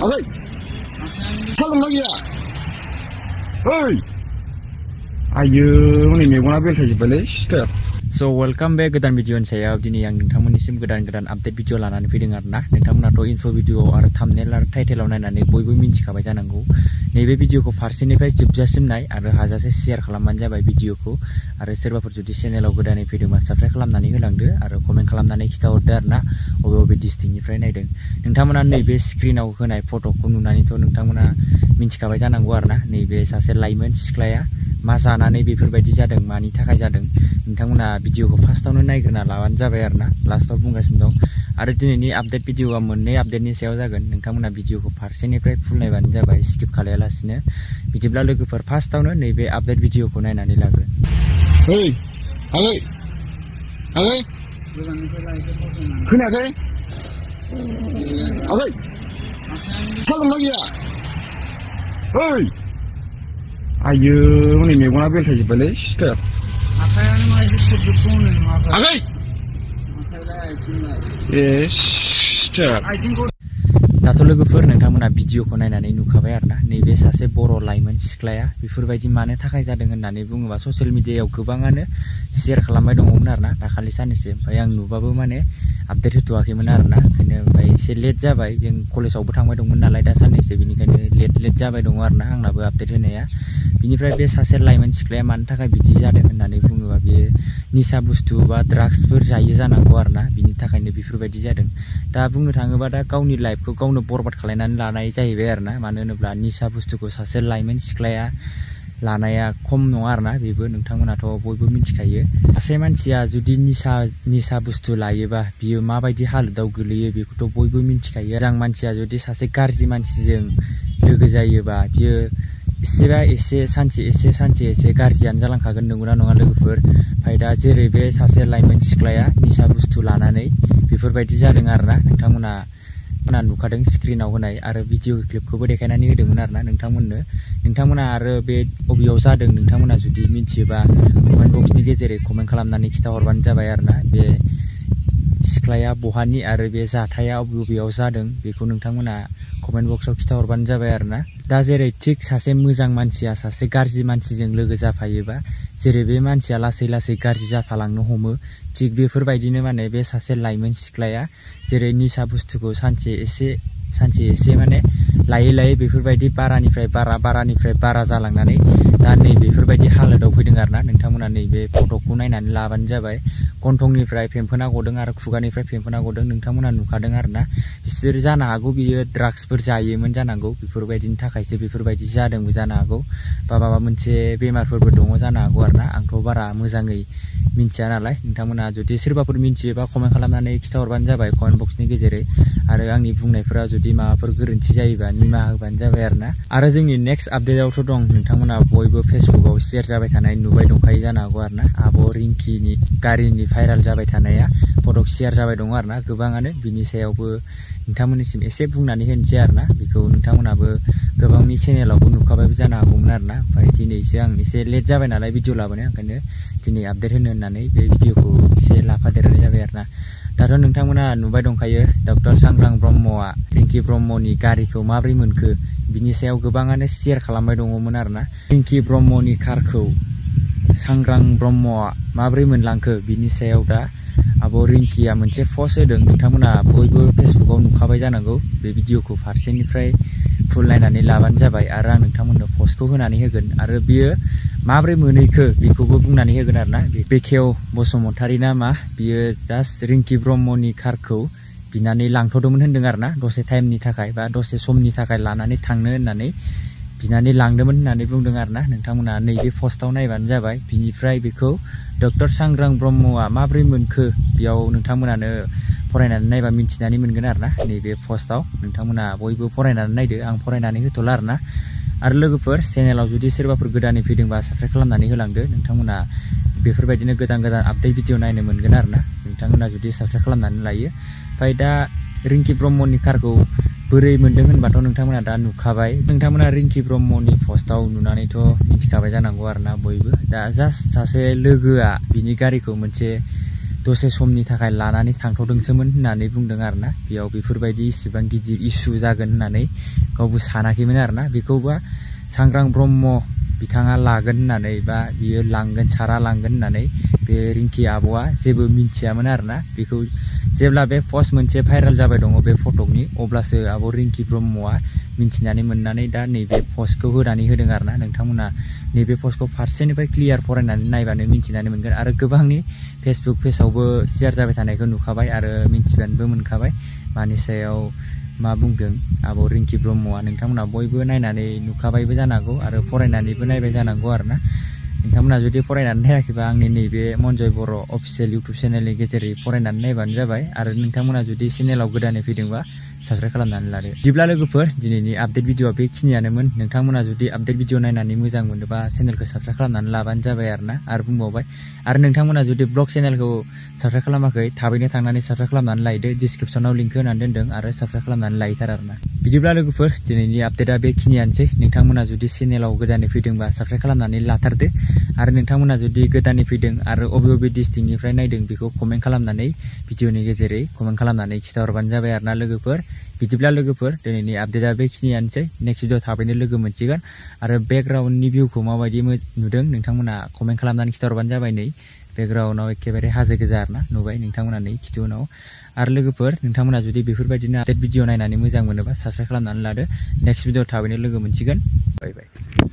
Oke. Kalau lagi ya. Hei. Ayo, ini megona bel saja balik. Stop. So welcome back godan video saya dini yang nोंथांमोननिसिम गोदान update video लानानै फैदों आरोना नोंथांमोनाथ' info video आरो thumbnail आरो title आव नायनानै बयबो मिन्थिखाबाय जानांगौ नैबे भिडिअखौ फारसेनिफ्राय जोबजासिम नाय आरो हाजासे शेयार खालामबानो जाबाय भिडिअखौ आरो सोरबाफोर जुदि चेनेलाव गोदानै फैदोंबा साबस्क्राइब खालामनानै होलांदो आरो कमेन्ट खालामनानै खिथाहरदो आरोना बबे डिस्ट्रिक्टनिफ्राय नायदों नोंथांमोना नैबे स्क्रिनाव होनाय फट'खौ नुनानैथ' नोंथांमोना मिन्थिखाबाय जानांगौ आरोना नैबे सासे लाइमोन सिख्लाया मा जानानै बेफोरबायदि जादों मानि थाखाय जादों नोंथांमोना भिडिअखौ फार्स्टआवनो नायग्रोना लाबानो जाबाय आरोना लास्टआव बुंगासिनो दं आरो दिनैनि आपडेट भिडिअआ मोननै आपडेटनि सायाव जागोन नोंथांमोना भिडिअखौ फारसेनिफ्राय फुल नायबानो जाबाय स्किप खालायालासिनो बिदिब्ला लोगोफोर फार्स्टआवनो नैबे आपडेट भिडिअखौ नायनानै लाग्रो Hei. Oke. Oke. खोनायाखै Oke. Kalau lagi ya. Hei. Ayo, ini megona bel saja balik. Stop. Oke. Yes. Stop. दाथ' लोगोफोर नोंथांमोना भिडिअखौ नायनानै नुखाबाय आरोना नैबे सासे बर' लाइमोन सिख्लाया बेफोरबायदि मानो थाखाय जादों होननानै बुङोबा ससियेल मिडियायाव गोबाङानो शेयार खालामबाय दङमोन आरोना दाखालि साननैसो ओमफ्राय आं नुबाबो माने आपडेट होथ'वाखैमोन आरोना ओंखायनो ओमफ्राय एसे लेट जाबाय जों कलेजावबो थांबाय दंमोन नालाय दा साननैसो बेनिखायनो लेट जाबाय दङ आरोना आंनाबो आपडेट होनाया बिनिफ्राय बे सासे लाइमोन सिख्लाया मानो थाखाय बिदि जादों होननानै बुङोबा बेयो निसा बुस्थु बा ड्राग्सफोर जायो जानांगौ आरोना बिनि थाखायनो बेफोरबायदि जादों दा बुंनो थाङोबा दा गावनि लाइफखौ गावनो बरबाद खालायनानै लानाय जाहैबाय आरोना मानो होनोब्ला निसा बुस्थुखौ सासे लाइमोन सिख्लाया लानाया खम नङा आरोना बेबो नोंथांमोनाथ' बयबो मिथिखायो सासे मानसिया जुदि निसा बुस्थु लायोबा बियो माबायदि हालोदाव गोलैयो बेखौथ' बयबो मिथिखायो मोजां मानसिया जुदि सासे गाज्रि मानसिजों लोगो जायोबा बियो सानसे एसे गाज्रियानो जालांखागोन नंगौना नङा लोगोफोर ओमफ्राय दा जेरै बे सासे लाइमोन सिख्लाया निसा बुस्थु लानानै बेफोरबायदि जादों आरोना नोंथांमोना नुखादों स्क्रिनाव होनाय आरो भिडिअ क्लिपखौबो देखायनानै होदोंमोन आरोना नोंथांमोना आरो बे बबेयाव जादों नोंथांमोना जुदि मिथियोबा कमेन्ट बक्सनि गेजेरै कमेन्ट खालामनानै खिथाहरबानो जाबाय आरोना बे सिख्लाया बहानि आरो बे जाथाया बबेयाव जादों बेखौ नोंथांमोना कमेन्ट बक्सआव खिथाहरबानो जाबाय आरोना दा जेरै थिक सासे मोजां मानसिया सासे गाज्रि मानसिजों लोगो जाफायोबा जेरै बे मानसिया लासै गाज्रि जाफालांनो हमो थिक बेफोरबायदिनो माने बे सासे लाइमोन सिख्लाया जेरै निसा बुस्थुखौ सानसे एसे माने लायै बेफोरबायदि बारानिफ्राय बारा जालांनानै दा नै बेफोरबायदि हालोदाव फैदों आरोना नोंथांमोना नैबे फट'खौ नायनानै लाबानो जाबाय गन्थंनिफ्राय फेम्फोना गदों आरो खुगानिफ्राय फेम्फोना गदों नोंथांमोना नुखादों आरोना बिसोर जानो हागौ बियो ड्राग्सफोर जायोमोन जानांगौ बेफोरबायदिनि थाखायसो बेफोरबायदि जादोंबो जानो हागौ बा माबा मोनसे बेमारफोरबो दङ जानो हागौ आरोना आंथ' बारा मोजाङै मिन्थिया नालाय नोंथांमोना जुदि सोरबाफोर मिन्थियोबा कमेन्ट खालामनानै खिथाहरबानो जाबाय कमेन्ट बक्सनि गेजेरै आरो आंनि बुंनायफोरा जुदि माबाफोर गोरोन्थि जायोबा निमाहा होबानो जाबाय आरोना आरो जोंनि नेक्स्ट आपडेटआवथ' दं नोंथांमोना बयबो फेसबुकआव शेयार जाबाय थानाय नुबाय दंखायो जानो हागौ आरोना आब' रिंकिनि गारिनि भाइराल जाबाय थानाया फटक शेयार जाबाय दङ आरोना गोबाङानो बिनि सायावबो नोंथांमोननिसिम एसे बुंनानै होनोसै आरोना बेखौ नोंथांमोनाबो गोबांनि चेनेलावबो नुखाबायबो जानो हागौमोन आरोना ओमफ्राय दिनैसो आं एसे लेट जाबाय नालाय भिडिअ लाबोनाय ओंखायनो दिनै आपडेट होनो होननानै बे भिडिअखौ एसे लाफादेरनाय जाबाय आरोना दाथ' नोंथांमोना नुबाय दंखायो डक्टर सांग्रां ब्रह्मआ रिंकि ब्रह्मनि गारिखौ माबोरै मोनखो बिनि सायाव गोबाङानो शेयार खालामबाय दङमोन आरोना रिंकि ब्रह्मनि कारखौ सांग्रां ब्रह्मआ माबोरै मोनलांखो बिनि सायाव दा आब' रिंकिया मोनसे पस्ट होदों नोंथांमोना बयबो फेसबुकआव नुखाबाय जानांगौ बे भिडिअखौ फारसेनिफ्राय फुल नायनानै लाबानो जाबाय आरो आं नोंथांमोननो पस्टखौ होनानै होगोन आरो बियो माबोरै मोनहैखो बेखौबो बुंनानै होगोन आरोना बेखेव बसुमतारी ना मा बियो जास्ट रिंकि ब्रह्मनि कारखौ बिनानै लांथ'दोंमोन होनदों आरोना दसे टाइमनि थाखाय बा दसे समनि थाखाय लानानै थांनो होननानै बिनानै लांदोंमोन होननानै बुंदों आरोना नोंथांमोना नैबे पस्टआव नायबानो जाबाय बिनिफ्राय बेखौ डक्टर सांग्रां ब्रह्मआ माबोरै मोनखो बेयाव नोंथांमोनानो फरायनानै नायबा मिथिनानै मोनगोन आरोना नैबे पस्टआव नोंथांमोना बयबो फरायनानै नायदो आं फरायनानै होथ'ला आरोना आरो लोगोफोर चेनेलाव जुदि सोरबाफोर गोदानै फैदोंबा साबस्क्राइब खालामनानै होलांदो नोंथांमोना बेफोरबायदिनो गोदान आपडेट भिडिअ नायनो मोनगोन आरोना नोंथांमोना जुदि साबस्क्राइब खालामनानै लायो ओमफ्राय दा रिंकि ब्रह्मनि कारखौ बोरै मोनदों होनबाथ' नोंथांमोना दा नुखाबाय नोंथांमोना रिंकि ब्रह्मनि पस्टआव नुनानैथ' मिथिखाबाय जानांगौ आरोना बयबो दा जास्ट सासे लोगोआ बिनि गारिखौ मोनसे दसे समनि थाखाय लानानै थांथ'दोंसोमोन होननानै बुंदों आरोना बेयाव बेफोरबायदि इसिबां गिदिर इसु जागोन होननानै गावबो सानाखैमोन आरोना बेखौबा सांग्रां ब्रह्म बिथाङा लागोन होननानै बा बियो लांगोन सारा लांगोन होननानै बे रिंकि आब'आ जेबो मिन्थियामोन आरोना बेखौ जेब्ला बे पस्ट मोनसे भाइरेल जाबाय दङ बे फटकनि अब्लासो आब' रिंकि ब्रह्मआ मिन्थिनानै मोननानै दा नैबे पस्टखौ होनानै होदों आरोना नोंथांमोना नैबे पस्टखौ फारसेनिफ्राय क्लियार फरायनानै नायबानो मिन्थिनानै मोनगोन आरो गोबांनि फेसबुक पेजआवबो शेयार जाबाय थानायखौ नुखाबाय आरो मिन्थिबानोबो मोनखाबाय मानि सायाव मा बुंदों आब' रिंकि ब्रह्मआ नोंथांमोना बयबो नायनानै नुखाबायबो जानांगौ आरो फरायनानैबो नायबाय जानांगौ आरोना नोंथांमोना जुदि फरायनानै नायाखैबा आंनि नैबे मनजय बर' अफिसियेल इउटुब चेनेलनि गेजेरै फरायनानै नायबानो जाबाय आरो नोंथांमोना जुदि चेनेलाव गोदानै फैदोंबा साबस्क्राइब खालामनानै लादो बिदिब्ला लोगोफोर दिनैनि आपडेट भिडिअआ बेखिनियानोमोन नोंथांमोना जुदि आपडेट भिडिअ नायनानै मोजां मोनोबा चेनेलखौ साबस्क्राइब खालामनानै लाबानो जाबाय आरोना आरो बुंबावबाय आरो नोंथांमोना जुदि ब्लग चेनेलखौ साबस्क्राइब खालामाखै थाबैनो थांनानै साबस्क्राइब खालामनानै लायदो डिसक्रिपसनाव लिंक होनानै दोनदों आरो साबस्क्राइब खालामनानै लायथार आरोना बिदिब्ला लोगोफोर दिनैनि आपडेटआ बेखिनियानोसै नोंथांमोना जुदि चेनेलाव गोदानै फैदोंबा साबस्क्राइब खालामनानै लाथारदो आरो नोंथांमोना जुदि गोदानै फैदों आरो बबे डिस्ट्रिक्टनिफ्राय नायदों बेखौ कमेन्ट खालामनानै भिडिअनि गेजेरै कमेन्ट खालामनानै खिथाहरबानो जाबाय आरोना लोगोफोर बिदिब्ला लोगोफोर दिनैनि आपडेटआ बेखिनियानोसै नेक्स्ट भिडिअ थाबैनो लोगो मोनसिगोन आरो बेकग्राउन्डनि भिउखौ माबायदि नुदों नोंथांमोना कमेन्ट खालामनानै खिथाहरबानो जाबाय नै बेकग्राउन्डआव एखेबारे हाजो गोजा आरोना नुबाय नोंथांमोना नै खिथुनाव आरो लोगोफोर नोंथांमोना जुदि बेफोरबायदिनो आपडेट भिडिअ नायनानै मोजां मोनोबा साबस्क्राइब खालामनानै लादो नेक्स्ट भिडिअ थाबैनो लोगो मोनसिगोन बाय बाय